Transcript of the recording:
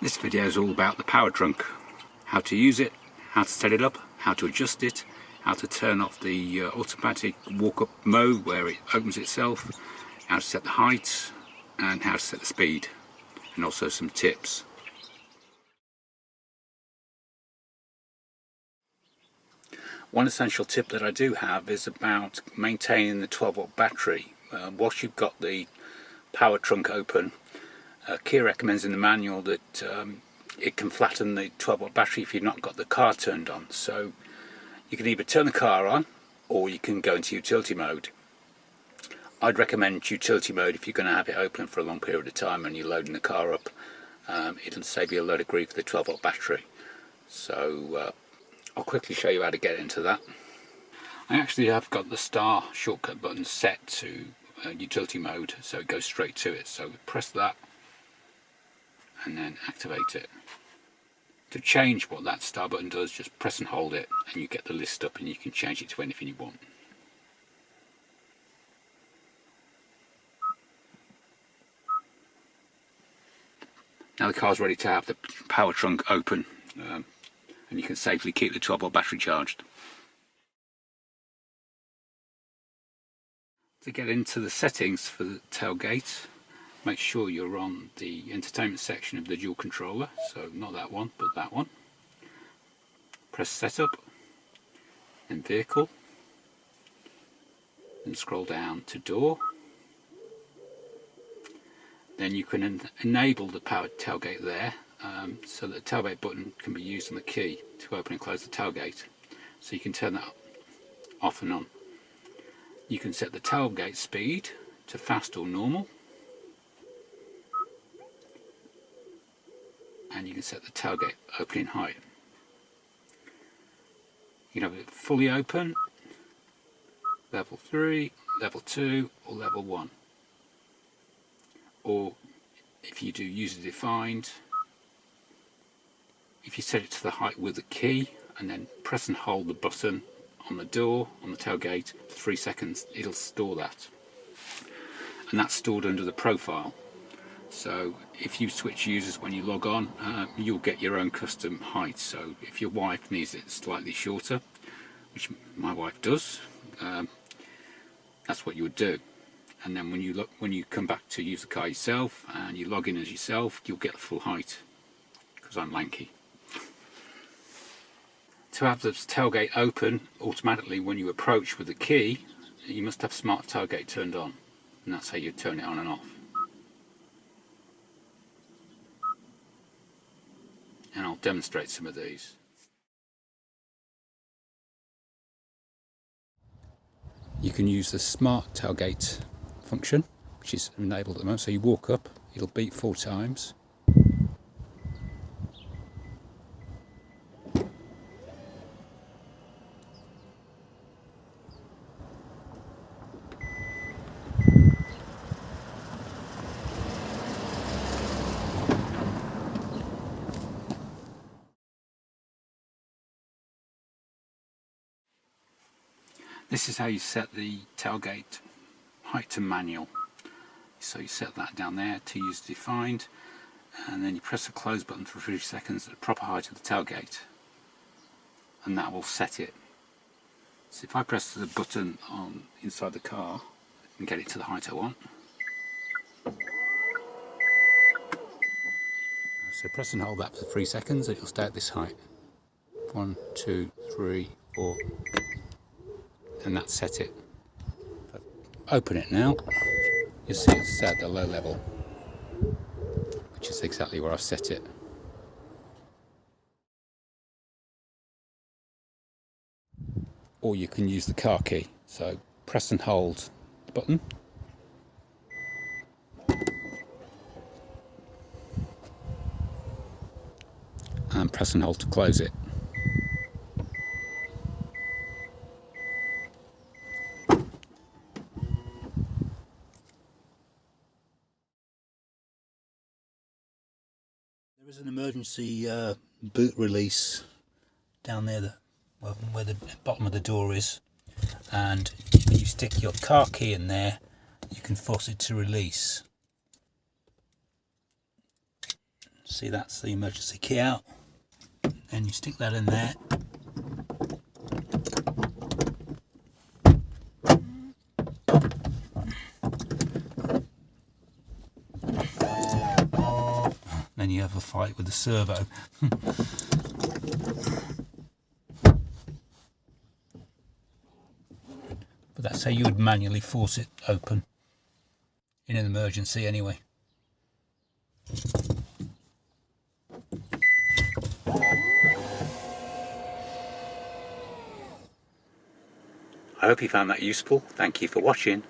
This video is all about the power trunk, how to use it, how to set it up, how to adjust it, how to turn off the automatic walk-up mode where it opens itself, how to set the height and how to set the speed, and also some tips. One essential tip that I do have is about maintaining the 12-volt battery. Whilst you've got the power trunk open, Kia recommends in the manual that it can flatten the 12-volt battery if you've not got the car turned on. So you can either turn the car on or you can go into utility mode. I'd recommend utility mode if you're going to have it open for a long period of time and you're loading the car up. It'll save you a load of grief with the 12-volt battery. So I'll quickly show you how to get into that. I actually have got the star shortcut button set to utility mode, so it goes straight to it. So press that and then activate it. To change what that star button does, just press and hold it and you get the list up and you can change it to anything you want. Now the car's ready to have the power trunk open, and you can safely keep the 12-volt battery charged. To get into the settings for the tailgate, make sure you're on the entertainment section of the dual controller, so not that one, but that one. Press setup, then vehicle, then scroll down to door. Then you can enable the powered tailgate there, so that the tailgate button can be used on the key to open and close the tailgate. So you can turn that off and on. You can set the tailgate speed to fast or normal. And you can set the tailgate opening height. You can have it fully open, level 3, level 2 or level 1. Or if you do user defined, if you set it to the height with the key and then press and hold the button on the door, on the tailgate for 3 seconds, it'll store that. And that's stored under the profile. So if you switch users when you log on, you'll get your own custom height. So if your wife needs it slightly shorter, which my wife does, that's what you would do. And then when you come back to use the car yourself and you log in as yourself, you'll get the full height, because I'm lanky. To have the tailgate open automatically when you approach with the key, you must have smart tailgate turned on, and that's how you turn it on and off. And I'll demonstrate some of these. You can use the smart tailgate function, which is enabled at the moment. So you walk up, it'll beep 4 times. This is how you set the tailgate height to manual. So you set that down there to use defined, and then you press the close button for 3 seconds at the proper height of the tailgate, and that will set it. So if I press the button on inside the car and get it to the height I want, so press and hold that for 3 seconds and it'll stay at this height. 1, 2, 3, 4. And that set it. If I open it now, you'll see it's set at the low level, which is exactly where I've set it. Or you can use the car key, so press and hold the button. And press and hold to close it. There is an emergency boot release down there, where the bottom of the door is, and when you stick your car key in there, you can force it to release. See, that's the emergency key out, and you stick that in there. Then you have a fight with the servo. But that's how you would manually force it open in an emergency anyway. I hope you found that useful. Thank you for watching.